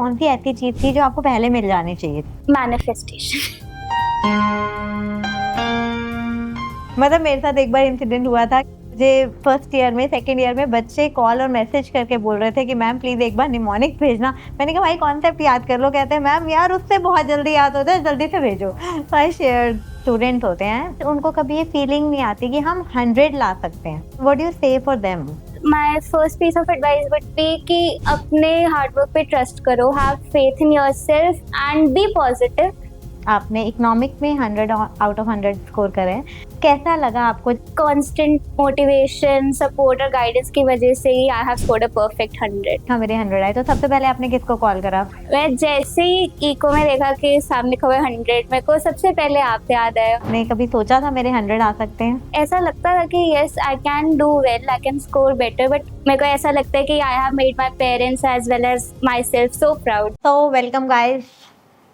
कौन सी ऐसी चीज थी जो आपको पहले मिल जानी चाहिए? मैनिफेस्टेशन। मतलब मेरे साथ एक बार इंसिडेंट हुआ था, मुझे फर्स्ट ईयर में सेकंड ईयर में बच्चे कॉल और मैसेज करके बोल रहे थे कि मैम प्लीज एक बार निमोनिक भेजना। मैंने कहा भाई कॉन्सेप्ट याद कर लो। कहते हैं मैम यार उससे बहुत जल्दी याद होता है, जल्दी से भेजो। आई शेयर स्टूडेंट होते हैं तो उनको कभी ये फीलिंग नहीं आती कि हम 100 ला सकते हैं। What do you say for them? My first piece of advice would be कि अपने हार्डवर्क पे ट्रस्ट करो, have faith in yourself and be positive. आपने इकोनॉमिक में 100 आउट ऑफ 100 स्कोर करे, कैसा लगा आपको? कांस्टेंट मोटिवेशन, सपोर्ट और गाइडेंस की वजह से ही I have scored a perfect 100। हाँ मेरे 100 आए। तो सबसे पहले आपने किसको कॉल करा? मैं जैसे ही इको में देखा कि सामने लिखा हुआ है 100, मेरे को सबसे पहले आप याद आया। आपने कभी सोचा था मेरे 100 आ सकते हैं? ऐसा लगता था कि yes I can do well, I can score better, but मेरे को ऐसा लगता है कि I have made my parents as well as myself so proud. तो वेलकम गाइस,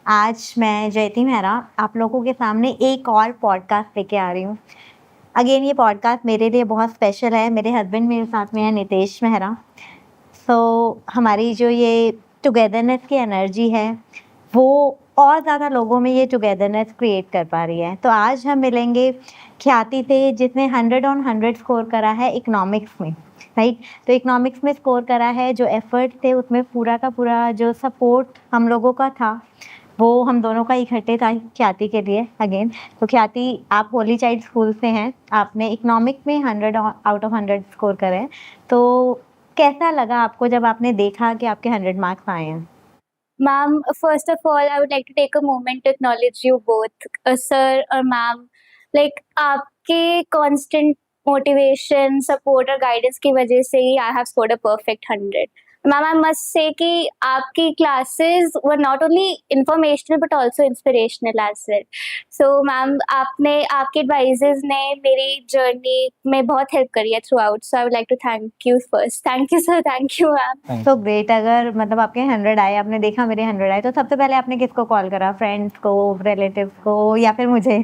आज मैं जयती मेहरा आप लोगों के सामने एक और पॉडकास्ट लेके आ रही हूँ। अगेन ये पॉडकास्ट मेरे लिए बहुत स्पेशल है। मेरे हस्बैंड मेरे साथ में है नितेश मेहरा। सो हमारी जो ये टुगेदरनेस की एनर्जी है वो और ज़्यादा लोगों में ये टुगेदरनेस क्रिएट कर पा रही है। तो आज हम मिलेंगे ख्याति से जिसने 100 ऑन 100 स्कोर करा है इकोनॉमिक्स में, राइट। तो इकोनॉमिक्स में स्कोर करा है, जो एफर्ट थे उसमें पूरा का पूरा जो सपोर्ट हम लोगों का था वो हम दोनों का इकट्ठे था ख्याति के लिए। अगेन तो ख्याति आप होली चाइल्ड स्कूल से हैं, आपने इकोनॉमिक में 100 आउट ऑफ 100 स्कोर करे हैं। तो कैसा लगा आपको जब आपने देखा कि आपके 100 मार्क्स आए हैं? Ma'am, first of all I would like to take a moment to acknowledge you both, sir और मैम। लाइक आपके कांस्टेंट मोटिवेशन, सपोर्ट और गाइडेंस की वजह से ही I have scored a perfect 100। Ma'am, I must say कि आपकी classes were not only informational but also inspirational as well. So ma'am, आपके एडवाइजेज ने मेरी जर्नी में बहुत हेल्प करी है throughout. So I would like to thank you first. Thank you sir, thank you ma'am. तो great. अगर मतलब आपके 100 आए, आपने देखा मेरे 100 आए, तो सबसे पहले आपने किसको कॉल करा? फ्रेंड्स को, रिलेटिव्स को या फिर मुझे?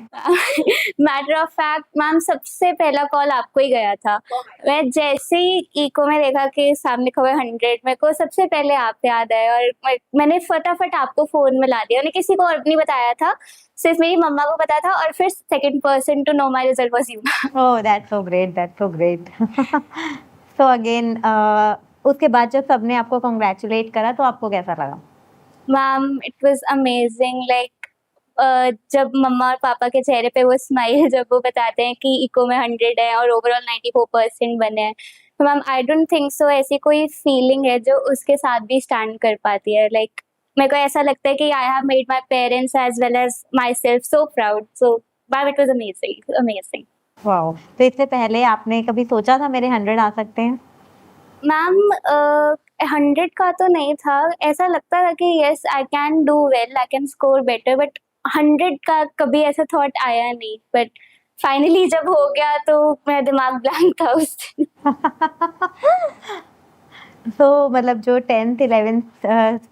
मैटर ऑफ फैक्ट मैम, सबसे पहला कॉल आपको ही गया था। मैं जैसे ही इको में देखा कि सामने लिखा हुआ है 100, मेरे को सबसे पहले आप याद आए और मैंने फटाफट आपको फोन में ला दिया। मैंने किसी को और नहीं बताया था, सिर्फ मेरी मम्मा को पता था और फिर second person to know my result was you. Oh that's so great, that's so great. So again उसके बाद जब सबने आपको कांग्रेचुलेट करा तो आपको कैसा लगा? Ma'am, it was amazing. Like जब मम्मा और पापा के चेहरे पे वो स्माइल, जब वो बताते हैं कि इको में 100 है और ओवरऑल 94% बने हैं, तो मैम आई डोंट थिंक सो ऐसी कोई फीलिंग है जो उसके साथ भी स्टैंड कर पाती है। लाइक मेरे को ऐसा लगता है कि I have made my parents as well as myself so proud. So ma'am, it was amazing, amazing. Wow. तो इससे पहले आपने कभी सोचा था मेरे 100 आ सकते हैं? मैम, 100 का तो नहीं था। ऐसा लगता था कि yes I can do well, I can score better, but 100 का कभी ऐसा थॉट आया नहीं। बट फाइनली जब हो गया तो मेरा दिमाग ब्लैंक था उस दिन। तो मतलब जो 10th 11th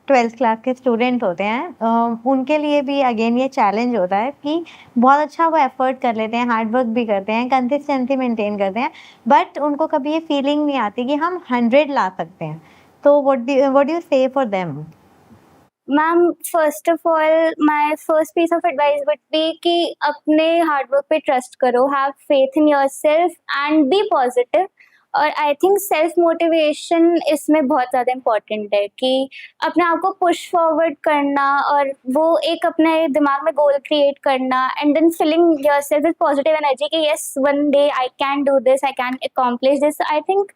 12th क्लास के स्टूडेंट होते हैं उनके लिए भी अगेन ये चैलेंज होता है कि बहुत अच्छा वो एफर्ट कर लेते हैं, हार्ड वर्क भी करते हैं, कंसिस्टेंसी मेंटेन करते हैं, बट उनको कभी ये फीलिंग नहीं आती कि हम 100 ला सकते हैं। तो what do you say for them? Ma'am, first of all my first piece of advice would be कि अपने हार्डवर्क पे ट्रस्ट करो, have faith in yourself and be positive. और आई थिंक सेल्फ मोटिवेशन इसमें बहुत ज़्यादा इम्पोर्टेंट है कि अपने आप को पुश फॉरवर्ड करना और वो एक अपने दिमाग में गोल क्रिएट करना and then filling yourself with positive energy कि yes one day I can do this, I can accomplish this. I think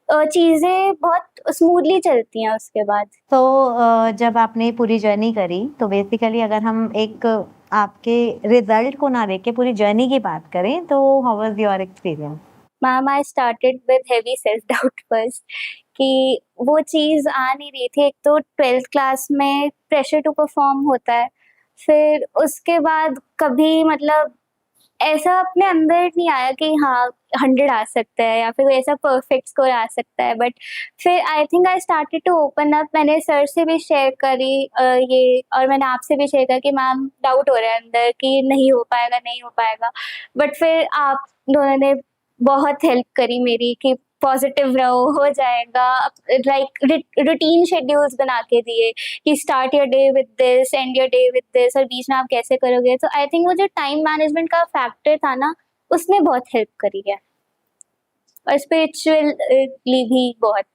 चीज़ें बहुत स्मूथली चलती हैं उसके बाद। तो जब आपने पूरी जर्नी करी तो बेसिकली अगर हम एक आपके रिजल्ट को ना देख के पूरी जर्नी की बात करें तो how was your experience? Ma'am, I started with heavy self doubt first कि वो चीज़ आ नहीं रही थी। एक तो 12th क्लास में प्रेशर टू परफॉर्म होता है, फिर उसके बाद कभी मतलब ऐसा अपने अंदर नहीं आया कि हाँ 100 आ सकता है या फिर कोई ऐसा परफेक्ट स्कोर आ सकता है। बट फिर I think I started to open up. मैंने सर से भी शेयर करी ये, और मैंने आपसे भी शेयर करा कि मैम डाउट हो रहा है अंदर कि नहीं हो पाएगा, नहीं हो पाएगा। बट फिर आप दोनों ने बहुत हेल्प करी मेरी कि पॉजिटिव रहो, हो जाएगा। लाइक रूटीन शेड्यूल्स बना के दिए कि start your day with this, and your day with this, और बीच में आप कैसे करोगे। तो आई थिंक वो जो टाइम मैनेजमेंट का फैक्टर था ना, उसने बहुत हेल्प करी है, और स्पिरिचुअली भी बहुत।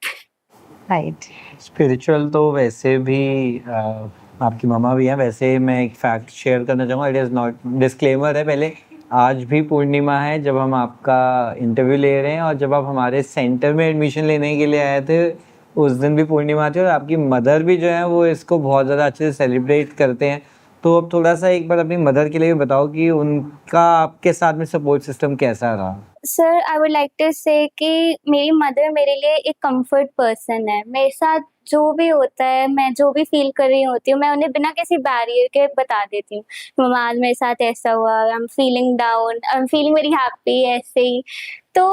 राइट। स्पिरिचुअल तो वैसे भी आपकी मम्मा भी हैं। वैसे मैं एक फैक्ट शेयर करना चाहूँगा, इट इज़ नॉट डिस्क्लेमर है पहले। आज भी पूर्णिमा है जब हम आपका इंटरव्यू ले रहे हैं, और जब आप हमारे सेंटर में एडमिशन लेने के लिए आए थे उस दिन भी पूर्णिमा थी, और आपकी मदर भी जो है वो इसको बहुत ज़्यादा अच्छे से सेलिब्रेट करते हैं। तो अब थोड़ा सा एक बार अपनी मदर के लिए भी बताओ कि उनका आपके साथ में सपोर्ट सिस्टम कैसा रहा। Sir, I would like to say कि मेरी मदर मेरे लिए एक कंफर्ट पर्सन है। मेरे साथ जो भी होता है, मैं जो भी फील कर रही होती हूँ, मैं उन्हें बिना किसी बैरियर के बता देती हूँ, मम्मा आज मेरे साथ ऐसा हुआ, आई am feeling down, I am feeling very happy, ऐसे ही। तो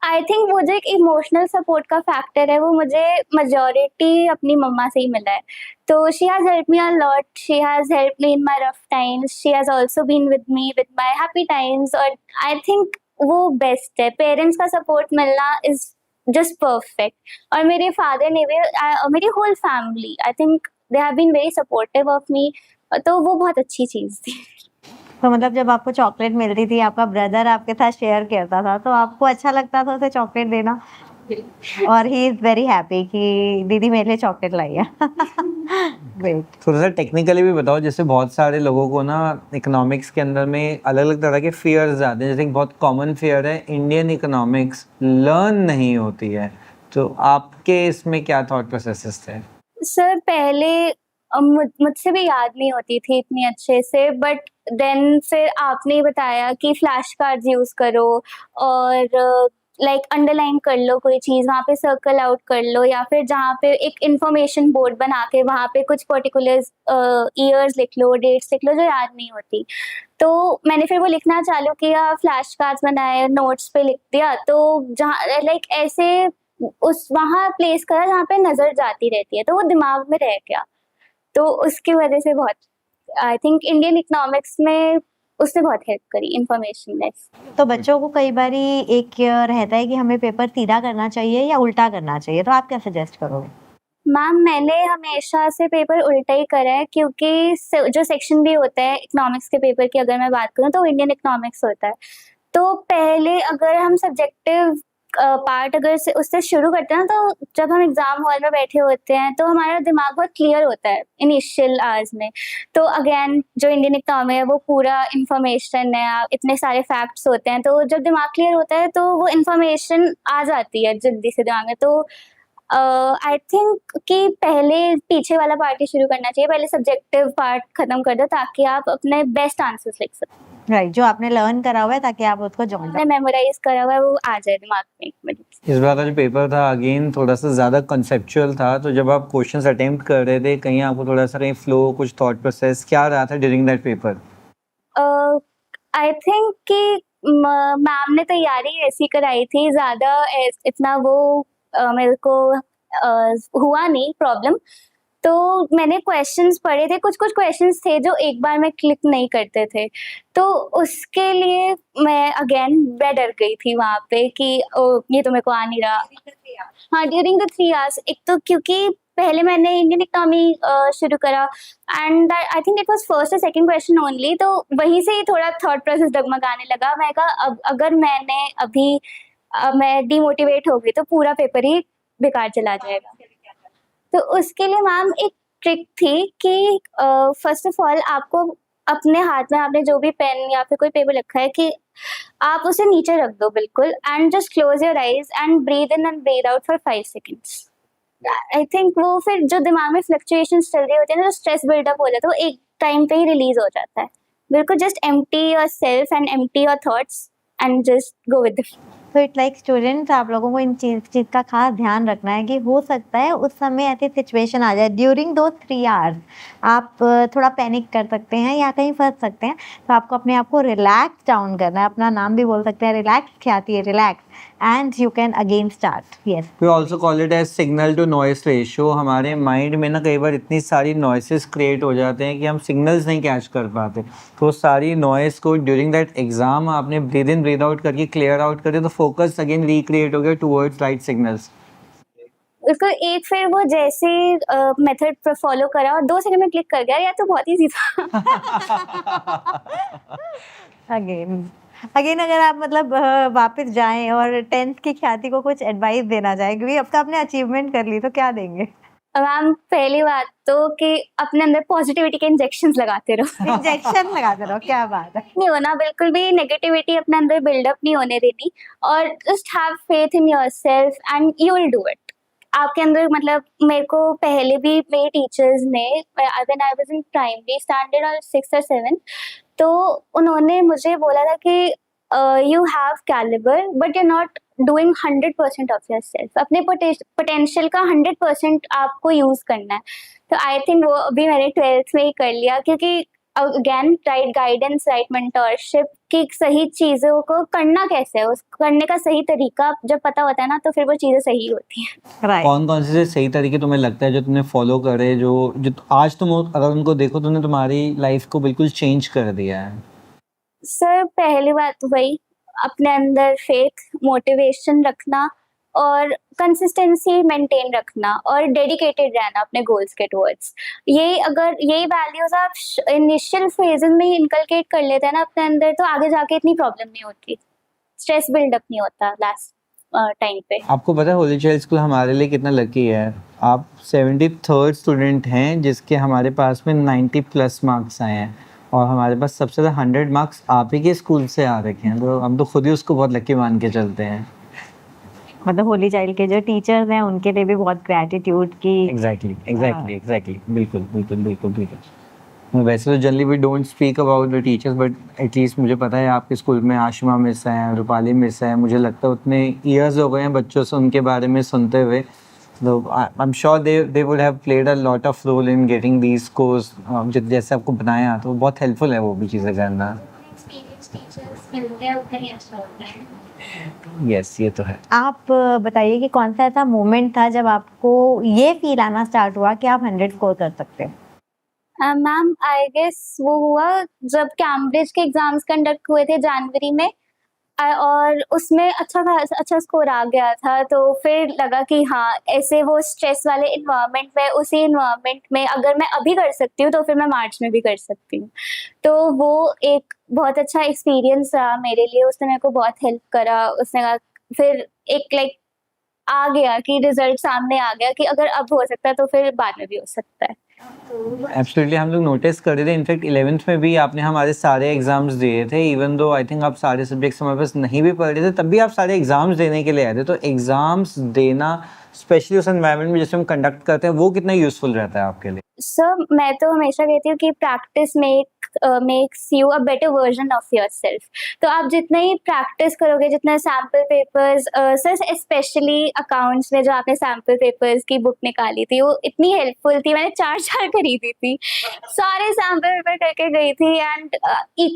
आई थिंक वो जो एक इमोशनल सपोर्ट का फैक्टर है, वो मुझे मेजॉरिटी अपनी मम्मा से ही मिला है। तो she has help me a lot, she has help me in my rough times, she has also been with me with my happy times, और आई थिंक वो बेस्ट है। पेरेंट्स का सपोर्ट मिलना इज जस्ट परफेक्ट। और मेरे father ने भी, मेरी whole family, I think they have been very supportive of me, तो वो बहुत अच्छी चीज़ थी। तो मतलब जब आपको चॉकलेट मिलती थी, आपका ब्रदर आपके साथ शेयर करता था, तो आपको अच्छा लगता था उसे चॉकलेट देना, और ही इज वेरी हैप्पी कि दीदी मेरे लिए चॉकलेट लाई है। ग्रेट। थोड़ा सा टेक्निकली भी बताओ, जैसे बहुत सारे लोगों को ना इकोनॉमिक्स के अंदर में अलग अलग तरह के फियर्स आते हैं। जैसे एक बहुत कॉमन फियर है, इंडियन इकोनॉमिक्स लर्न नहीं होती है। तो आपके इसमें क्या थॉट प्रोसेसेस थे? सर, पहले मुझसे भी याद नहीं होती थी इतनी अच्छे से, बट देन फिर आपने बताया कि फ्लैश कार्ड्स यूज करो, और लाइक अंडरलाइन कर लो कोई चीज़, वहाँ पे सर्कल आउट कर लो, या फिर जहाँ पे एक इंफॉर्मेशन बोर्ड बना के वहाँ पे कुछ पर्टिकुलर ईयर्स लिख लो, डेट्स लिख लो जो याद नहीं होती। तो मैंने फिर वो लिखना चालू किया, फ्लैश कार्ड्स बनाए, नोट्स पे लिख दिया। तो जहाँ लाइक ऐसे उस वहाँ प्लेस करा जहाँ पे नजर जाती रहती है, तो वो दिमाग में रह गया। तो उसकी वजह से बहुत, आई थिंक इंडियन इकोनॉमिक्स में उसने बहुत हेल्प करी, इंफॉर्मेशन लेस। तो बच्चों को कई बार एक रहता है कि हमें पेपर सीधा करना चाहिए या उल्टा करना चाहिए, तो आप क्या सजेस्ट करोगे? मैम, मैंने हमेशा से पेपर उल्टा ही करा है, क्योंकि जो सेक्शन भी होता है इकोनॉमिक्स के पेपर की, अगर मैं बात करूँ तो इंडियन इकोनॉमिक्स होता है। तो पहले अगर हम सब्जेक्टिव पार्ट अगर से उससे शुरू करते हैं ना, तो जब हम एग्जाम हॉल में बैठे होते हैं तो हमारा दिमाग बहुत क्लियर होता है इनिशियल आवर्स में। तो अगेन जो इंडियन इकोनॉमी है वो पूरा इंफॉर्मेशन है, इतने सारे फैक्ट्स होते हैं, तो जब दिमाग क्लियर होता है तो वो इंफॉर्मेशन आ जाती है जल्दी से दिमाग में। तो आई थिंक कि पहले पीछे वाला पार्ट ही शुरू करना चाहिए, पहले सब्जेक्टिव पार्ट खत्म कर दो ताकि आप अपने बेस्ट आंसर्स लिख सको। राइट, जो आपने लर्न करा हुआ है ताकि आप उसको जोड़ आपने मेमोराइज करा हुआ है वो आ जाए दिमाग में। इस बार का जो पेपर था अगेन थोड़ा सा ज़्यादा कंसेप्चुअल था। तो जब आप क्वेश्चंस अटेम्प्ट कर रहे थे, कहीं आपको थोड़ा सा कहीं फ्लो, कुछ थॉट प्रोसेस क्या रहा था during that paper? I think कि मैम ने तैयारी ऐसी कराई थी, ज़्यादा इतना वो मेरे को हुआ नहीं प्रॉब्लम। तो मैंने क्वेश्चंस पढ़े थे, कुछ क्वेश्चंस थे जो एक बार में क्लिक नहीं करते थे, तो उसके लिए मैं डर गई थी वहाँ पे कि ये तो मेरे को आ नहीं रहा। हाँ, ड्यूरिंग द 3 आवर्स, एक तो क्योंकि पहले मैंने इंडियन इकोनॉमी शुरू करा, and I think it was first और सेकंड क्वेश्चन ओनली, तो वहीं से ही थोड़ा थॉट प्रोसेस डगमगाने लगा। मैं कहा अब अगर मैंने अभी मैं डिमोटिवेट हो गई तो पूरा पेपर ही बेकार चला जाएगा। तो उसके लिए मैम एक ट्रिक थी कि फर्स्ट ऑफ ऑल आपको अपने हाथ में, आपने जो भी पेन या फिर कोई पेपर रखा है, कि आप उसे नीचे रख दो बिल्कुल, and just close your eyes and breathe in and breathe out for 5 seconds. I think वो फिर जो दिमाग में फ्लक्चुएशंस चल रही होती है ना, जो स्ट्रेस बिल्डअप हो जाता है, वो एक टाइम पे ही रिलीज हो जाता है। बिल्कुल just empty your self and empty your thoughts and just go with the flow. तो इट लाइक स्टूडेंट्स, आप लोगों को इन चीज़ का खास ध्यान रखना है कि हो सकता है उस समय ऐसी सिचुएशन आ जाए ड्यूरिंग दो 3 आवर्स, आप थोड़ा पैनिक कर सकते हैं या कहीं फंस सकते हैं। तो आपको अपने आप को रिलैक्स डाउन करना है, अपना नाम भी बोल सकते हैं रिलैक्स ख्याति है, relax. and you can again start. Yes. We also call it as signal to noise ratio. हमारे माइंड में ना कई बार इतनी सारी नॉइसेस क्रिएट हो जाते हैं कि हम सिग्नल्स नहीं कैच कर पाते, तो सारी नॉइस को ड्यूरिंग दैट एग्जाम आपने ब्रीद इन ब्रीद आउट करके क्लियर आउट कर दिया, तो फोकस अगेन रिक्रिएट हो गया टुवर्ड्स राइट सिग्नल्स. उसको एक फिर वो जैसे मेथड फॉलो करा और 2 सेकंड में क्लिक कर गया, या तो बहुत ईजी था. अगेन अगर आप मतलब वापस जाएं और 10th की ख्याति को कुछ एडवाइस देना चाहें, क्योंकि अब तो आपने अचीवमेंट कर ली, तो क्या देंगे? मैम पहली बात तो कि अपने अंदर पॉजिटिविटी के इंजेक्शंस लगाते रहो. इंजेक्शन लगाते रहो, क्या बात है. नहीं होना, बिल्कुल भी नेगेटिविटी अपने अंदर बिल्डअप नहीं होने देनी, और just have faith in yourself and you will do it. आपके अंदर मतलब मेरे को पहले भी मेरे टीचर्स ने, when I was in primary standard और 6th और 7th, तो उन्होंने मुझे बोला था कि you have calibre but you not doing 100% of yourself. अपने पोटेंशियल का 100% आपको यूज करना है. तो आई थिंक वो अभी मैंने 12th में ही कर लिया, क्योंकि again right guidance, right mentorship की सही चीजों को करना कैसे है, उस करने का सही तरीका जब पता होता है ना, तो फिर वो चीजें सही होती हैं. राइट. कौन कौन से सही तरीके तुम्हें लगता है जो तुमने फॉलो करे, जो जो आज तुम अगर उनको देखो तुमने तुम्हारी लाइफ को बिल्कुल चेंज कर दिया है? सर पहली बात तो वही, अपने अंदर फेथ, मोटिवेशन रखना और कंसिस्टेंसी मेंटेन रखना और डेडिकेटेड रहना अपने गोल्स के टुवर्ड्स. यही वैल्यूज आप इनिशियल फेजेस में ही इनकलकेट कर लेते हैं ना अपने अंदर, तो आगे जाके इतनी प्रॉब्लम नहीं होती, स्ट्रेस बिल्डअप नहीं होता लास्ट टाइम पे. आपको पता है होली चाइल्ड स्कूल हमारे लिए कितना लकी है. आप 73rd स्टूडेंट हैं जिसके हमारे पास में 90+ मार्क्स आए हैं, और हमारे पास सबसे ज़्यादा 100 मार्क्स आप ही के स्कूल से आ रखे हैं, तो हम तो खुद ही उसको बहुत लकी मान के चलते हैं. मतलब होली चाइल्ड के जो टीचर्स हैं उनके लिए भी बहुत ग्रैटिट्यूड की. एग्जैक्टली बिल्कुल. वैसे तो generally we don't speak about the teachers, but at least मुझे पता है आपके स्कूल में आशिमा मिस हैं, रूपाली मिस हैं. मुझे लगता है उतने ईयर्स हो गए हैं बच्चों से उनके बारे में सुनते हुए, तो I am sure they would have played a lot of role in getting these scores. जैसे आपको बनाया, तो बहुत हेल्पफुल है वो भी चीज़ें करना. यस, ये तो है. आप बताइए कि कौन सा ऐसा मोमेंट था जब आपको ये फील आना स्टार्ट हुआ कि आप 100 स्कोर कर सकते हो? मैम आई गेस वो हुआ जब कैम्ब्रिज के एग्जाम्स कंडक्ट हुए थे जनवरी में, और उसमें अच्छा स्कोर आ गया था. तो फिर लगा कि हाँ, ऐसे वो स्ट्रेस वाले इन्वायरमेंट में, उसी इन्वायरमेंट में अगर मैं अभी कर सकती हूँ तो फिर मैं मार्च में भी कर सकती हूँ. तो वो एक बहुत अच्छा एक्सपीरियंस रहा मेरे लिए, उसने मेरे को बहुत हेल्प करा. उसने कहा फिर एक लाइक आ गया कि रिजल्ट सामने आ गया कि अगर अब हो सकता है तो फिर बाद में भी हो सकता है. एब्सोल्युटली, हम लोग नोटिस कर रहे थे. इनफैक्ट 11th में भी आपने हमारे सारे एग्जाम्स दिए थे, इवन दो आई थिंक आप सारे सब्जेक्ट्स हमारे पास नहीं भी पढ़ रहे थे, तब भी आप सारे एग्जाम्स देने के लिए आए थे. तो एग्जाम्स देना स्पेशली उस एनवायरनमेंट में जैसे हम कंडक्ट करते हैं, वो कितना यूजफुल रहता है आपके लिए? सर मैं तो हमेशा कहती हूँ कि practice makes you a better version of yourself. तो आप जितना ही प्रैक्टिस करोगे, जितना sample papers, sir specially accounts में जो आपने सैम्पल पेपर्स की बुक निकाली थी, वो इतनी हेल्पफुल थी. मैंने 4 खरीदी थी, सारे सैम्पल पेपर करके गई थी. एंड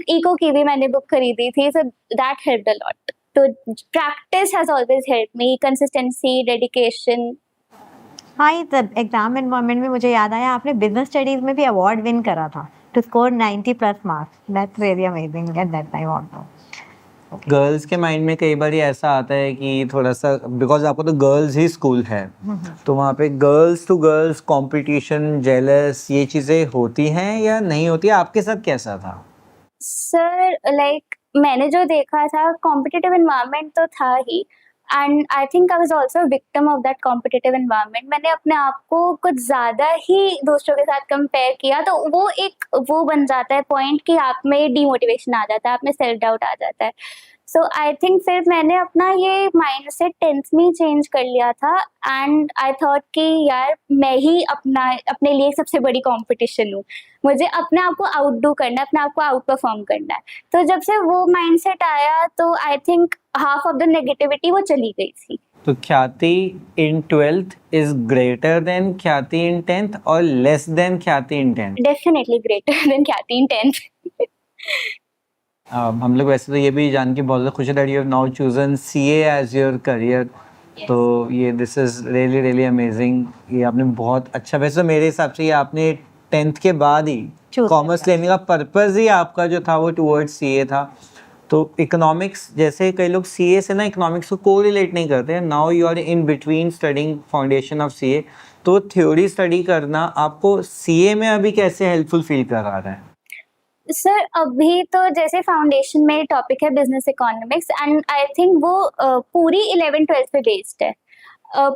इको की भी मैंने बुक खरीदी थी, so that helped a lot. तो practice has always help me, consistency, dedication. हाँ, ये एग्जाम एनवायरनमेंट में मुझे याद आया, आपने बिजनेस स्टडीज में भी अवार्ड विन करा था to score 90+ marks. That's really amazing at that time also. Girls के माइंड में कई बार ऐसा आता है कि थोड़ा सा, बिकॉज आपको तो गर्ल्स ही स्कूल है, तो वहाँ पे girls to girls competition, jealous, ये चीज़ें होती हैं या नहीं होती? आपके साथ कैसा था? सर लाइक मैंने जो देखा था, कॉम्पिटिटिव एनवायरनमेंट तो था ही, and I think I was also victim of that competitive environment. मैंने अपने आप को कुछ ज़्यादा ही दूसरों के साथ कंपेयर किया, तो वो बन जाता है पॉइंट कि आप में डीमोटिवेशन आ जाता है, आप में सेल्फ डाउट आ जाता है. सो आई थिंक फिर मैंने अपना ये माइंडसेट 10th में चेंज कर लिया था, एंड आई थॉट कि यार मैं ही अपने लिए सबसे बड़ी कंपटीशन हूँ, मुझे अपने आप को आउटडू करना है, अपने आप को आउट परफॉर्म करना है. तो जब से वो माइंडसेट आया, तो I think half of the negativity वो चली गई थी. तो ख्याति इन 12th इज ग्रेटर देन ख्याति इन 10th और लेस देन ख्याति इन 10th? डेफिनेटली ग्रेटर देन ख्याति इन 10th. हम लोग वैसे तो ये भी जान के बहुत ज़्यादा खुश है that you have now chosen CA as your career. तो ये this is really really amazing. ये आपने बहुत अच्छा, वैसे तो मेरे हिसाब से ये आपने 10th के बाद ही Choose कॉमर्स किया। लेने का पर्पज़ ही आपका जो था वो टुवर्ड्स सीए था। तो इकोनॉमिक्स, जैसे कई लोग सीए से ना इकोनॉमिक्स को कोरिलेट नहीं करते हैं, now you are in between studying foundation of CA, तो थ्योरी स्टडी करना आपको सीए में अभी कैसे हेल्पफुल फील करा रहा है? सर अभी तो जैसे फाउंडेशन में टॉपिक है business economics and I think वो पूरी 11th-12th पे बेस्ड है।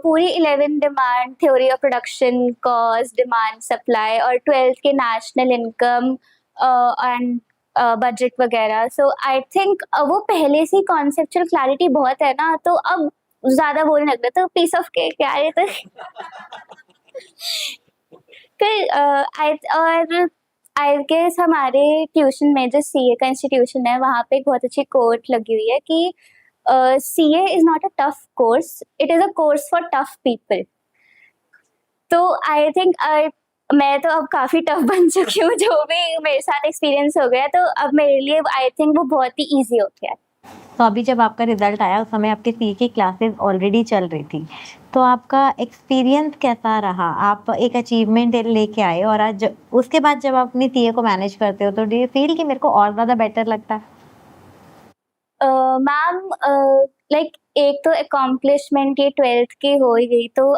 पूरी 11 demand, theory of production, cost, demand, supply और 12th के नेशनल इनकम एंड बजट वगैरह। सो आई थिंक वो पहले से कॉन्सेप्चुअल क्लैरिटी बहुत है ना, तो अब ज़्यादा बोलने लग रहा तो पीस ऑफ केक क्या है तो फिर और आई गेस हमारे ट्यूशन में जो सीए का इंस्टीट्यूशन है वहाँ पे एक बहुत अच्छी कोट लगी हुई है कि CA is not a tough course, it is a course for tough people. तो आई थिंक मैं तो अब काफी टफ बन चुकी हूँ, जो भी मेरे साथ एक्सपीरियंस हो गया, तो अब मेरे लिए आई थिंक वो बहुत ही ईजी हो गया है। तो अभी जब आपका रिजल्ट आया उस समय आपके सीए की क्लासेस ऑलरेडी चल रही थी, तो आपका एक्सपीरियंस कैसा रहा? आप एक अचीवमेंट लेके आए और आज उसके बाद जब आप अपनी सीए को मैनेज करते हो तो डू यू फील कि मेरे को और ज़्यादा बेटर लगता है? मैम लाइक एक तो अकॉम्प्लिशमेंट ये 12th की हो ही गई, तो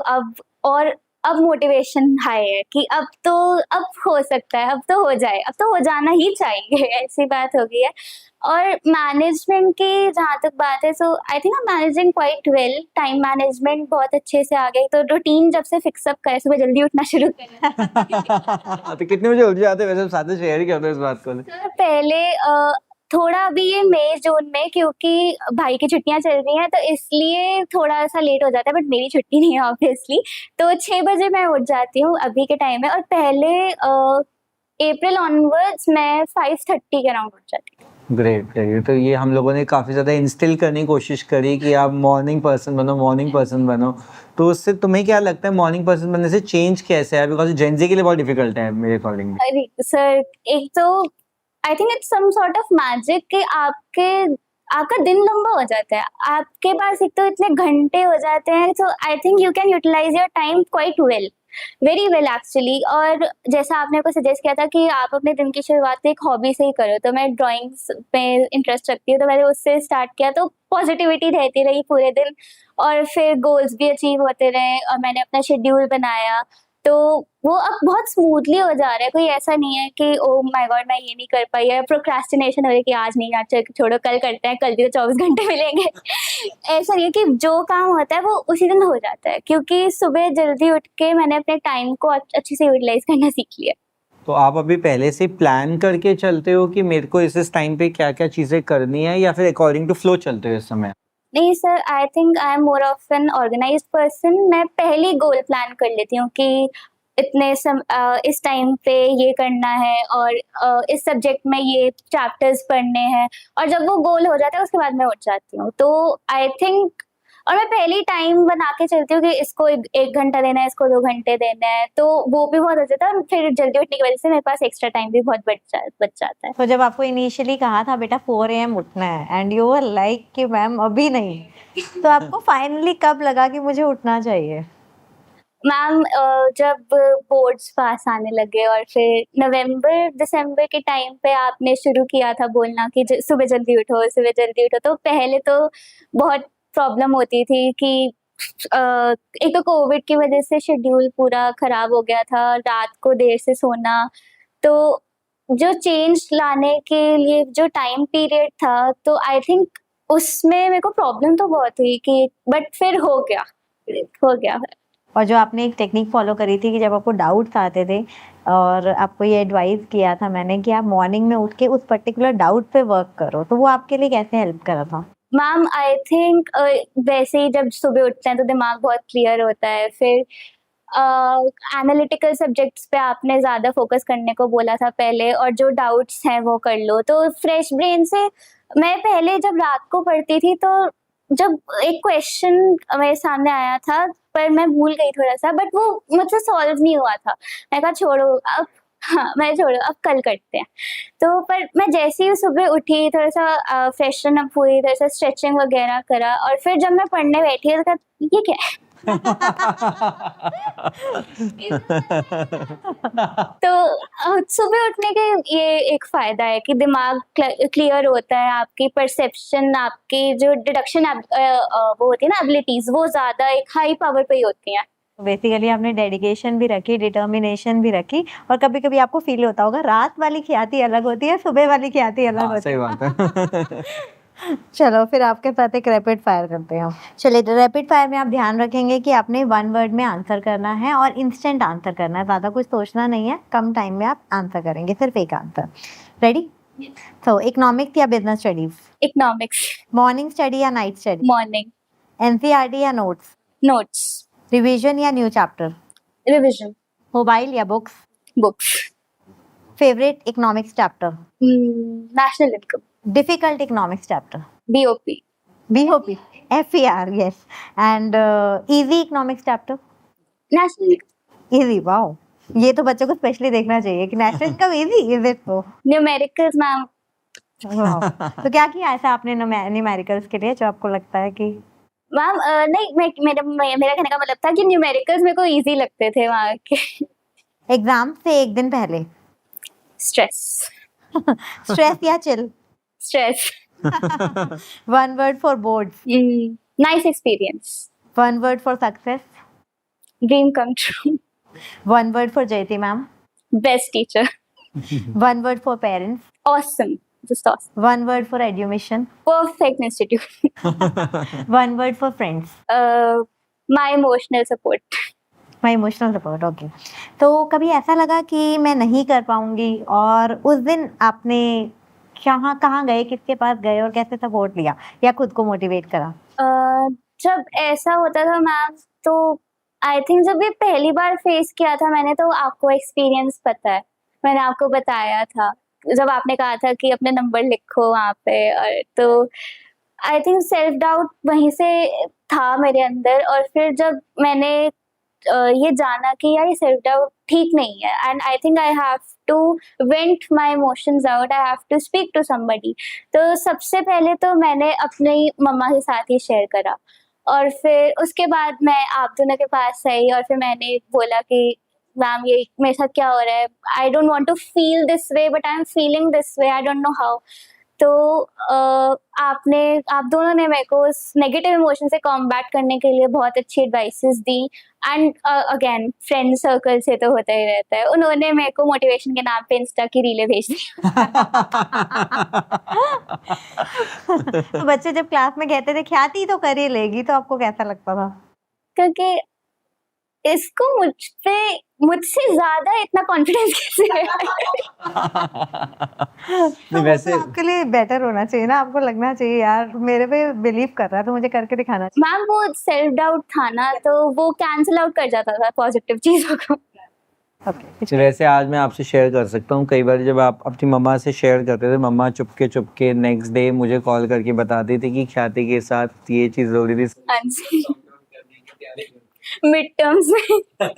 अब मोटिवेशन हाई है कि अब हो सकता है, अब तो हो जाए, अब तो हो जाना ही चाहिए ऐसी बात हो गई है। और मैनेजमेंट की जहाँ तक बात है, so I think I managing quite well, time management बहुत अच्छे से आ गई, तो रूटीन जब से फिक्सअप करे, सुबह जल्दी उठना शुरू करें। तो कितने बजे उठ जाते हैं वैसे? साथ में शेयर ही करते हैं इस बात को। तो पहले थोड़ा अभी ये मई जून में क्योंकि भाई की छुट्टियां चल रही हैं तो इसलिए थोड़ा सा लेट हो जाता है, बट मेरी छुट्टी नहीं है ऑब्वियसली, तो 6 बजे मैं उठ जाती हूँ अभी के टाइम में। और पहले अप्रैल ऑनवर्ड्स मैं 5:30 के अराउंड उठ जाती हूँ। Great great. तो ये हम लोगों ने काफ़ी ज़्यादा इंस्टिल करने की कोशिश करी कि आप मॉर्निंग पर्सन बनो, मॉर्निंग पर्सन बनो। तो उससे तुम्हें क्या लगता है मॉर्निंग पर्सन बनने से चेंज कैसे है? बिकॉज जेनजी के लिए बहुत डिफिकल्ट है मेरे अकॉर्डिंग। अरे सर, एक तो I think it's some sort of magic कि आपका दिन लंबा हो जाता है, आपके पास एक तो इतने घंटे हो जाते हैं, तो I think you can utilise your time quite well, very well actually. और जैसा आपने को सजेस्ट किया था कि आप अपने दिन की शुरुआत एक हॉबी से ही करो, तो मैं ड्राइंग्स पे इंटरेस्ट रखती हूँ, तो मैंने उससे स्टार्ट किया, तो पॉजिटिविटी रहती रही पूरे दिन और फिर गोल्स भी अचीव होते रहे और मैंने अपना शेड्यूल बनाया, तो वो अब बहुत स्मूथली हो जा रहा है। कोई ऐसा नहीं है कि ओ माय गॉड मैं ये नहीं कर पाई, या प्रोक्रेस्टिनेशन हो रही है कि आज नहीं, आज छोड़ो कल करते हैं, कल भी तो 24 घंटे मिलेंगे। ऐसा नहीं है, कि जो काम होता है वो उसी दिन हो जाता है, क्योंकि सुबह जल्दी उठ के मैंने अपने टाइम को अच्छे से यूटिलाइज करना सीख लिया। तो आप अभी पहले से प्लान करके चलते हो कि मेरे को इस टाइम पे क्या क्या चीज़ें करनी है, या फिर अकॉर्डिंग टू फ्लो चलते हो इस समय? नहीं sir, I think I am more of an organised person. मैं पहले गोल प्लान कर लेती हूँ कि इस टाइम पे ये करना है और इस सब्जेक्ट में ये चैप्टर्स पढ़ने हैं, और जब वो गोल हो जाता है उसके बाद मैं उठ जाती हूँ। तो आई थिंक, और मैं पहले ही टाइम बना के चलती हूँ कि इसको 1 घंटा देना है, इसको 2 घंटे देना है, तो वो भी बहुत हो जाता है, और फिर जल्दी उठने की वजह से मेरे पास एक्स्ट्रा टाइम भी बहुत बच जाता है। तो जब आपको इनिशियली कहा था बेटा 4 AM उठना है एंड यू वर लाइक कि मैम अभी नहीं, तो आपको फाइनली कब लगा कि मुझे उठना चाहिए? मैम जब बोर्ड्स पास आने लगे और फिर नवंबर दिसंबर के टाइम पे आपने शुरू किया था बोलना कि सुबह जल्दी उठो, सुबह जल्दी उठो, तो पहले तो बहुत प्रॉब्लम होती थी कि एक तो कोविड की वजह से शेड्यूल पूरा खराब हो गया था, रात को देर से सोना, तो जो चेंज लाने के लिए जो टाइम पीरियड था, तो आई थिंक उसमें मेरे को प्रॉब्लम तो बहुत हुई कि, बट फिर हो गया। और जो आपने एक टेक्निक फॉलो करी थी कि जब आपको डाउट्स आते थे और आपको ये एडवाइस किया था मैंने कि आप मॉर्निंग में उठ के उस पर्टिकुलर डाउट पे वर्क करो, तो वो आपके लिए कैसे हेल्प करा था? मैम आई थिंक वैसे ही जब सुबह उठते हैं तो दिमाग बहुत क्लियर होता है, फिर एनालिटिकल सब्जेक्ट्स पे आपने ज़्यादा फोकस करने को बोला था पहले, और जो डाउट्स हैं वो कर लो, तो फ्रेश ब्रेन से। मैं पहले जब रात को पढ़ती थी तो जब एक क्वेश्चन मेरे सामने आया था पर मैं भूल गई थोड़ा सा, बट वो मुझसे सॉल्व नहीं हुआ था, मैं कहा छोड़ो, अब हाँ, मैं छोड़ो अब कल करते हैं। तो पर मैं जैसे ही सुबह उठी थोड़ा-सा फ्रेशन अप हुई, थोड़ा-सा स्ट्रेचिंग वगैरह करा और फिर जब मैं पढ़ने बैठी तो कहा ये क्या है? तो सुबह उठने के ये एक फ़ायदा है कि दिमाग क्लियर होता है, आपकी परसेप्शन, आपकी जो डिडक्शन वो होती है ना एबिलिटीज़ वो ज़्यादा एक हाई पावर पे ही होती हैं। बेसिकली आपने डेडिकेशन भी रखी, डिटर्मिनेशन भी रखी और कभी-कभी आपको फ़ील होता होगा रात वाली ख्याति अलग होती है, सुबह वाली ख्याति अलग हाँ, होती सही है। बात है। चलो फिर आपके साथ एक रैपिड फायर करते हैं हम। चलिए तो रैपिड फायर में आप ध्यान रखेंगे कि आपने 1 वर्ड में आंसर करना है और इंस्टेंट आंसर करना है, ज़्यादा कुछ सोचना नहीं है, कम टाइम में आप आंसर करेंगे, सिर्फ एक आंसर। रेडी? तो इकोनॉमिक्स या business studies? Economics, morning study या नाइट स्टडी? मॉर्निंग, एनसीईआरटी या नोट्स? नोट्स, रिवीजन या न्यू चैप्टर? रिविजन, मोबाइल या books? Books, favourite economics chapter? National income, difficult economics chapter? BOP, BOP, FER, yes. And easy economics chapter? National income, Easy, wow. ये तो बच्चों को specially देखना चाहिए कि national income easy is it तो numericals ma'am. वाह। तो क्या किया ऐसा आपने न्यूमेरिकल्स के लिए जो आपको लगता है कि मैम नहीं मेरा कहने का मतलब था कि न्यूमेरिकल्स मेरे को इजी लगते थे वहाँ के। एग्जाम से एक दिन पहले स्ट्रेस, स्ट्रेस या chill? Stress, 1 word for boards? Nice experience, 1 word for success? Dream come true, 1 word for Jayati ma'am? Best teacher, 1 word for parents? Awesome, just awesome, 1 word for education? Perfect institute, 1 word for friends? My emotional support. My emotional support, okay. तो कभी ऐसा लगा कि मैं नहीं कर पाऊंगी और उस दिन आपने कहाँ कहाँ गए, किसके पास गए और कैसे सपोर्ट लिया या खुद को मोटिवेट करा? जब ऐसा होता था मैम तो आई थिंक जब ये पहली बार फेस किया था मैंने तो आपको एक्सपीरियंस पता है, मैंने आपको बताया था जब आपने कहा था कि अपने नंबर लिखो वहाँ पे और तो आई थिंक सेल्फ डाउट वहीं से था मेरे अंदर और फिर जब मैंने ये जाना कि यार ये सेल्फ डाउट ठीक नहीं है and I think I have to vent my emotions out, I have to speak to somebody. तो सबसे पहले तो मैंने अपनी मम्मा के साथ ही शेयर करा और फिर उसके बाद मैं आप दोनों के पास आई और फिर मैंने बोला कि मैम ये मेरे साथ क्या हो रहा है, I don't want to feel this way but I am feeling this way, I don't know how. तो आप दोनों ने मेरे को उस नेगेटिव इमोशन से कॉम्बैट करने के लिए बहुत अच्छी advices the and again friend circle से तो होता ही रहता है, उन्होंने मेरे को मोटिवेशन के नाम पे इंस्टा की रीलें भेज दी। तो बच्चे जब क्लास में कहते थे ख्याति तो कर ही लेगी तो आपको कैसा लगता था? क्योंकि इसको मुझसे ज्यादा इतना कॉन्फिडेंस कैसे है? तो वैसे वो तो आपके लिए बेटर होना चाहिए ना, आपको लगना चाहिए यार मेरे पे बिलीव कर रहा है तो मुझे करके दिखाना चाहिए। मैम वो सेल्फ डाउट था ना तो वो कैंसिल आउट कर जाता था पॉजिटिव चीजों को। ओके, वैसे आज मैं आपसे शेयर कर सकता हूँ, कई बार जब आप अपनी मम्मा से शेयर करते थे, मम्मा चुपके चुपके नेक्स्ट डे मुझे कॉल करके बताती थी कि ख्याति के साथ ये चीज़ हो रही थी। हाँ जी, मिड टर्म्स में।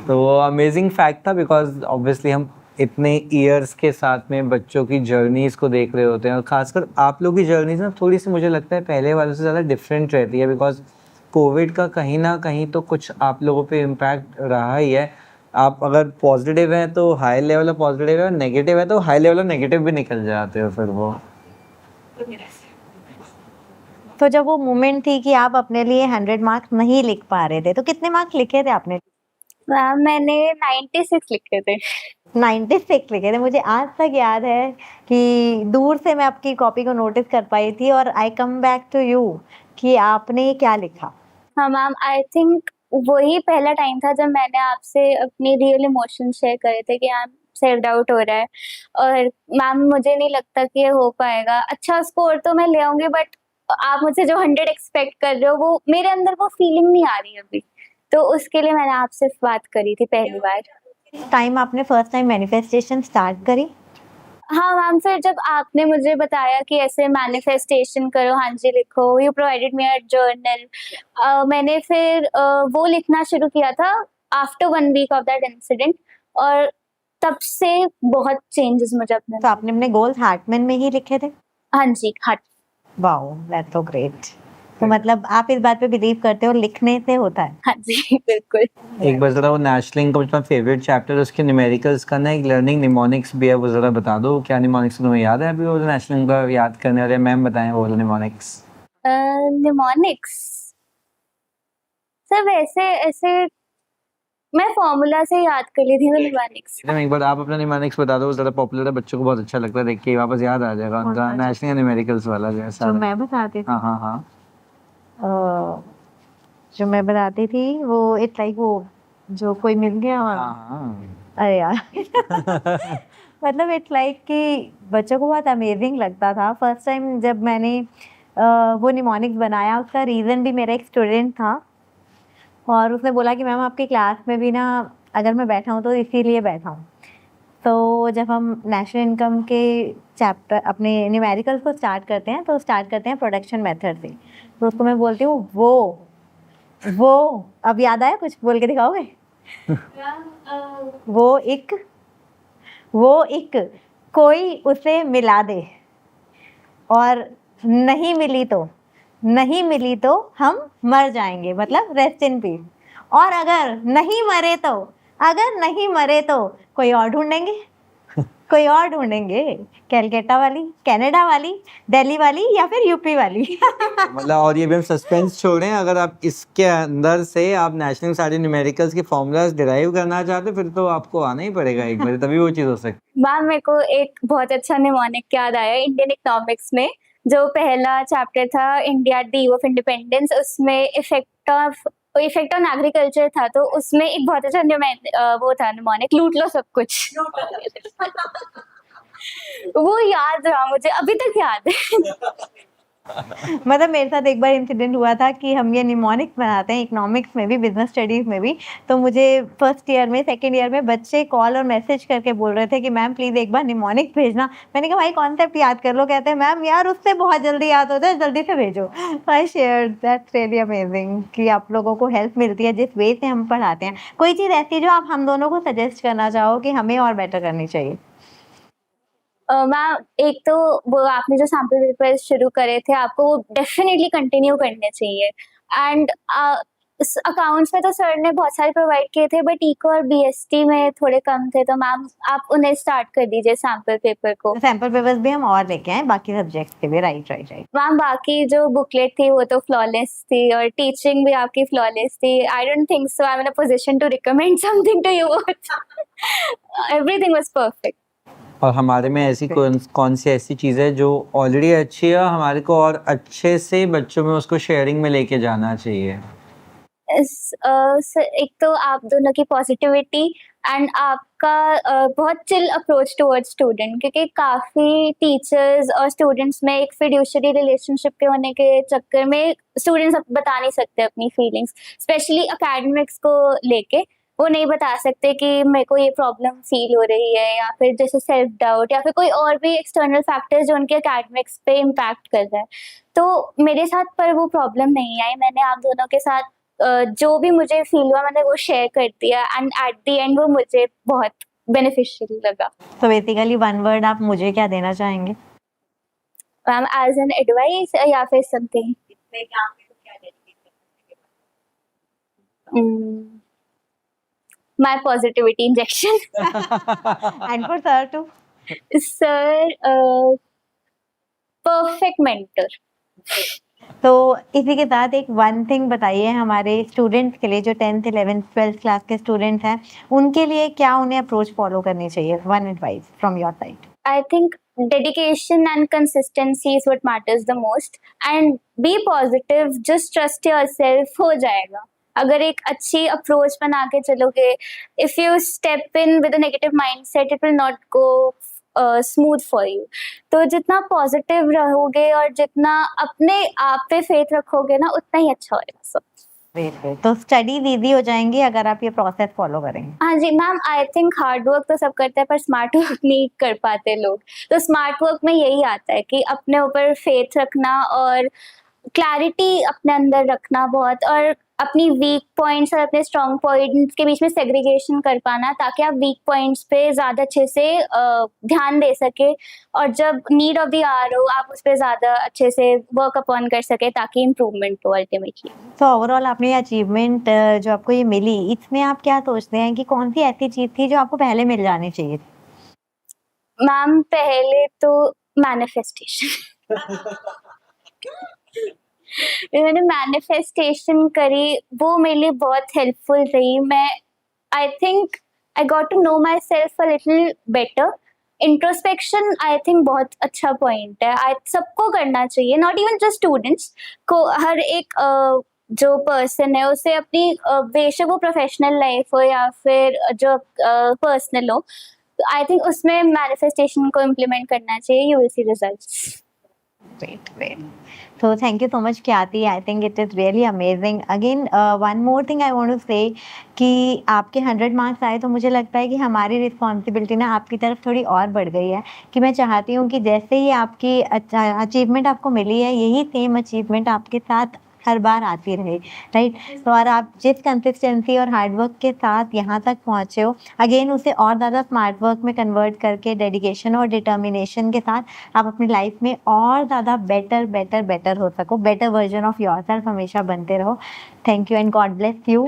तो वो अमेजिंग फैक्ट था बिकॉज ऑब्वियसली हम इतने ईयर्स के साथ में बच्चों की जर्नीज को देख रहे होते हैं और खासकर आप लोग की जर्नीज ना थोड़ी सी मुझे लगता है पहले वालों से ज़्यादा डिफरेंट रहती है बिकॉज कोविड का कहीं ना कहीं तो कुछ आप लोगों पे इम्पैक्ट रहा ही है। आप अगर पॉजिटिव हैं तो हाई लेवल ऑफ पॉजिटिव है और नेगेटिव है तो हाई लेवल ऑफ नेगेटिव भी निकल जाते हो फिर वो। तो जब वो मोमेंट थी कि आप अपने लिए 100 मार्क्स नहीं लिख पा रहे थे तो कितने मार्क्स लिखे थे आपने? मैम मैंने 96 लिखे थे। 96 लिखे थे। मुझे आज तक याद है कि दूर से मैं आपकी कॉपी को नोटिस कर पाई थी और आई कम बैक टू यू कि आपने क्या लिखा। हाँ मैम, आई थिंक वही पहला टाइम था जब मैंने आपसे अपनी रियल इमोशन शेयर करे थे कि मैम सेल्फ डाउट हो रहा है और मैम मुझे नहीं लगता कि ये हो पाएगा, अच्छा स्कोर तो मैं ले आऊंगी बट आप मुझसे जो 100 एक्सपेक्ट कर रहे हो वो मेरे अंदर वो फीलिंग नहीं आ रही अभी, तो उसके लिए मैंने आपसे बात करी थी पहली बार। टाइम आपने फर्स्ट टाइम मैनिफेस्टेशन स्टार्ट करी? हाँ मैम, फिर जब आपने मुझे बताया कि ऐसे मैनिफेस्टेशन करो, हाँ जी लिखो, you provided me a journal, मैंने फिर वो लिखना शुरू किया था after 1 week of that incident और तब से बहुत चेंजेस मुझे अपने तो आपने अपने गोल्स हार्टमैन में ही लिखे थे? हाँ जी हाँ वाओ, दैट्स सो ग्रेट। तो मतलब आप इस बात पे बिलीव करते हो लिखने से होता है? हाँ जी बिल्कुल। एक बार जरा वो नेशनलिंग का अपना फेवरेट चैप्टर उसके न्यूमेरिकल्स का ना एक लर्निंग निमोनिक्स भी है, वो जरा बता दो क्या निमोनिक्स तुम्हें याद है अभी? वो नेशनलिंग का याद करने वाले मैम बताएं वो निमोनिक्स। निमोनिक्स सर वैसे ऐसे मैं फॉर्मूला से याद कर ली थी वो निमोनिक्स। मैम एक बार आप अपना निमोनिक्स बता दो, जरा पॉपुलर है, बच्चों को बहुत अच्छा लगता है देख के, वापस याद आ जाएगा उनका अच्छा। नेशनल न्यूमेरिकल्स वाला जो है जो सारा। मैं बताती थी, हाँ हाँ हाँ। जो मैं बताती थी वो इट्स लाइक वो जो कोई मिल गया और हाँ हाँ। अरे यार मतलब इट्स लाइक कि बच्चों को बहुत अमेजिंग लगता था फर्स्ट टाइम जब मैंने वो निमोनिक्स बनाया। उसका रीज़न भी मेरा एक स्टूडेंट था और उसने बोला कि मैम आपकी क्लास में भी ना अगर मैं बैठा हूँ तो इसीलिए बैठा हूँ। तो जब हम नेशनल इनकम के चैप्टर अपने न्यूमेरिकल्स को स्टार्ट करते हैं तो स्टार्ट करते हैं प्रोडक्शन मेथड से। तो उसको मैं बोलती हूँ वो अब याद आया? कुछ बोल के दिखाओगे? वो एक कोई उसे मिला दे और नहीं मिली तो हम मर जाएंगे, मतलब रेस्ट इन पीस। और अगर नहीं मरे तो कोई और ढूंढेंगे, कैलकाटा वाली, कनाडा वाली, दिल्ली वाली या फिर यूपी वाली। मतलब और ये भी हम सस्पेंस छोड़ें, अगर आप इसके अंदर से आप नेशनल सारे न्यूमेरिकल्स के फॉर्मूलाज डिराइव करना चाहते फिर तो आपको आना ही पड़ेगा एक बार, तभी वो चीज़ हो सकती मैम मेरे को एक बहुत अच्छा निमोनिक याद आया इंडियन इकोनॉमिक्स में, जो पहला चैप्टर था India the eve of independence, उसमें इफेक्ट ऑन एग्रीकल्चर था। तो उसमें एक बहुत अच्छा वो था निमोनिक, लूट लो सब कुछ। वो याद रहा मुझे, अभी तक याद है। मतलब मेरे साथ एक बार इंसिडेंट हुआ था कि हम ये निमोनिक्स बनाते हैं इकोनॉमिक्स में भी, बिजनेस स्टडीज में भी। तो मुझे फर्स्ट ईयर में, सेकंड ईयर में बच्चे कॉल और मैसेज करके बोल रहे थे कि मैम प्लीज़ एक बार निमोनिक्स भेजना। मैंने कहा भाई कॉन्सेप्ट याद कर लो। कहते हैं मैम यार उससे बहुत जल्दी याद होता है, जल्दी से भेजो। I share that's really amazing कि आप लोगों को हेल्प मिलती है जिस वे से हम पढ़ाते हैं। कोई चीज़ ऐसी जो आप हम दोनों को सजेस्ट करना चाहो कि हमें और बेटर करनी चाहिए? मैम एक तो वो आपने जो सैम्पल पेपर शुरू करे थे आपको वो डेफिनेटली कंटिन्यू करने चाहिए। एंड अकाउंट्स में तो सर ने बहुत सारे प्रोवाइड किए थे, बट इको और बीएसटी में थोड़े कम थे, तो मैम आप उन्हें स्टार्ट कर दीजिए सैम्पल पेपर को। सैम्पल पेपर्स भी हम और लेके आए बाकी सब्जेक्ट्स के भी। राइट। मैम बाकी जो बुकलेट थी वो तो फ्लॉलेस थी और टीचिंग भी आपकी फ्लॉलेस थी। I don't think so I am in a position to recommend something to you. Everything was perfect. और हमारे में ऐसी कौन सी ऐसी चीज़ है जो ऑलरेडी अच्छी है, हमारे को और अच्छे से बच्चों में उसको शेयरिंग में लेके जाना चाहिए? एक तो आप दोनों की पॉजिटिविटी एंड आपका बहुत चिल अप्रोच टुवर्ड्स स्टूडेंट, क्योंकि काफ़ी टीचर्स और स्टूडेंट्स में एक फिड्यूशियरी रिलेशनशिप के होने के चक्कर में स्टूडेंट्स बता नहीं सकते अपनी फीलिंग्स, स्पेशली एकेडमिक्स को लेके। वो नहीं बता सकते कि मेरे को ये प्रॉब्लम फील हो रही है, या फिर जैसे सेल्फ डाउट या फिर कोई और भी एक्सटर्नल फैक्टर्स जो उनके एकेडमिक्स पे इम्पैक्ट कर रहा है। तो मेरे साथ पर वो प्रॉब्लम नहीं आई। मैंने आप दोनों के साथ जो भी मुझे फील हुआ मैंने वो शेयर कर दिया, एंड एट द एंड वो मुझे बहुत बेनिफिशियल लगा। तो बेसिकली वन वर्ड आप मुझे क्या देना चाहेंगे? मैम एज एन एडवाइस या फिर something? My positivity injection. And for sir too? Sir perfect mentor. तो इसी के साथ एक वन थिंग बताइए हमारे स्टूडेंट्स के लिए जो 10th 11th 12th क्लास के स्टूडेंट्स हैं, उनके लिए क्या उन्हें अप्रोच फॉलो करनी चाहिए? One advice from your side. I think dedication and consistency is what matters the most, and be positive, just trust yourself, हो जाएगा। अगर एक अच्छी अप्रोच बना के चलोगे, if you step in with a negative mindset, it will not go smooth for you। तो जितना पॉजिटिव रहोगे और जितना अपने आप पे फेथ रखोगे ना, उतना ही अच्छा होगा सब। तो स्टडीज इजी हो जाएंगी अगर आप ये प्रोसेस फॉलो करेंगे? हाँ जी ma'am, I think hard work तो सब करते हैं पर स्मार्ट वर्क नहीं कर पाते लोग। तो स्मार्ट वर्क में यही आता है कि अपने ऊपर फेथ रखना और क्लैरिटी अपने अंदर रखना बहुत, और अपनी वीक पॉइंट्स और अपने स्ट्रॉन्ग पॉइंट्स के बीच में सेग्रीगेशन कर पाना, ताकि आप वीक पॉइंट्स पे ज़्यादा अच्छे से ध्यान दे सके, और जब नीड ऑफ द आवर हो आप उस पे ज़्यादा अच्छे से वर्क अपॉन कर सके, ताकि इम्प्रूवमेंट हो अल्टीमेटली। तो ओवरऑल आपने ये अचीवमेंट जो आपको ये मिली, इसमें आप क्या सोचते हैं कि कौन सी ऐसी चीज़ थी जो आपको पहले मिल जानी चाहिए थी? मैम पहले तो मैनिफेस्टेशन मैंने मैनिफेस्टेशन करी, वो मेरे लिए बहुत हेल्पफुल रही। मैं I think I got to know myself a little better. Introspection I think बहुत अच्छा पॉइंट है, आई सबको करना चाहिए, नॉट इवन जस्ट स्टूडेंट्स को। हर एक जो पर्सन है उसे अपनी बेशक वो प्रोफेशनल लाइफ हो या फिर जो पर्सनल हो, आई थिंक उसमें मैनिफेस्टेशन को इम्प्लीमेंट करना चाहिए। You will see results. Great. So thank you so much, Khyati. I think it is really amazing. Again, one more thing I want to say कि आपके 100 मार्क्स आए तो मुझे लगता है कि हमारी रिस्पॉन्सिबिलिटी ना आपकी तरफ थोड़ी और बढ़ गई है, कि मैं चाहती हूँ कि जैसे ही आपकी अचीवमेंट आपको मिली है, यही सेम अचीवमेंट आपके साथ हर बार आती रहे, राइट? तो और आप जिस कंसिस्टेंसी और हार्डवर्क के साथ यहाँ तक पहुँचे हो, अगेन उसे और ज़्यादा स्मार्ट वर्क में कन्वर्ट करके डेडिकेशन और डिटर्मिनेशन के साथ आप अपनी लाइफ में और ज़्यादा बेटर हो सको, बेटर वर्जन ऑफ योरसेल्फ हमेशा बनते रहो। Thank you and God bless you.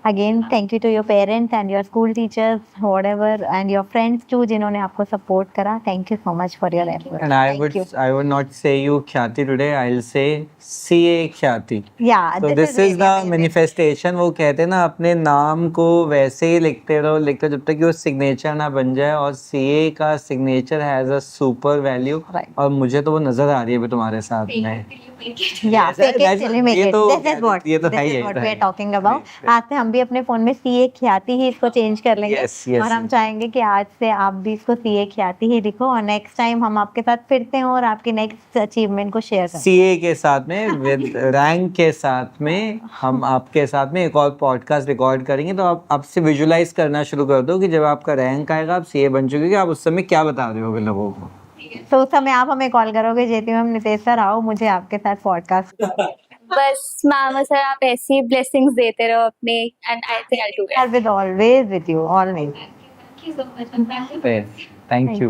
Again thank you to your parents and your school teachers, whatever, and your friends too, जिन्होंने आपको सपोर्ट करा। Thank you so much for your effort. And I would not say you Khyati today. I'll say CA Khyati. Yeah, So this is really the amazing. manifestation. वो कहते हैं ना, अपने नाम को वैसे ही लिखते रहो जब तक कि वो सिग्नेचर ना बन जाए, और CA का signature has a super value. Right. और मुझे तो वो नजर आ रही है अभी तुम्हारे साथ में। Yeah, fake it till you make ये it. तो This is what ये तो this है ही is है, what we are right. talking about. Right, right. आज से हम भी अपने फोन में CA ख्याति ही इसको चेंज कर लेंगे। Yes, yes, और हम yes. चाहेंगे कि आज से आप भी इसको CA ख्याति ही लिखो, और नेक्स्ट टाइम हम आपके साथ फिरते हैं और आपकी नेक्स्ट अचीवमेंट को शेयर करें। CA के साथ में विद रैंक के साथ में हम आपके साथ में एक और पॉडकास्ट रिकॉर्ड करेंगे। तो आप आपसे विजुलाइज करना शुरू कर दो कि जब आपका रैंक आएगा, आप CA बन चुके, आप उस समय क्या बता रहे होगे लोगों को। तो उस समय आप हमें कॉल करोगे, जेती मैम, नितेश सर आओ मुझे आपके साथ पॉडकास्ट। बस मैम सर आप ऐसी ब्लेसिंग्स देते रहो अपने, and I think I do it. With always with you always. Thank you so much. Thank you.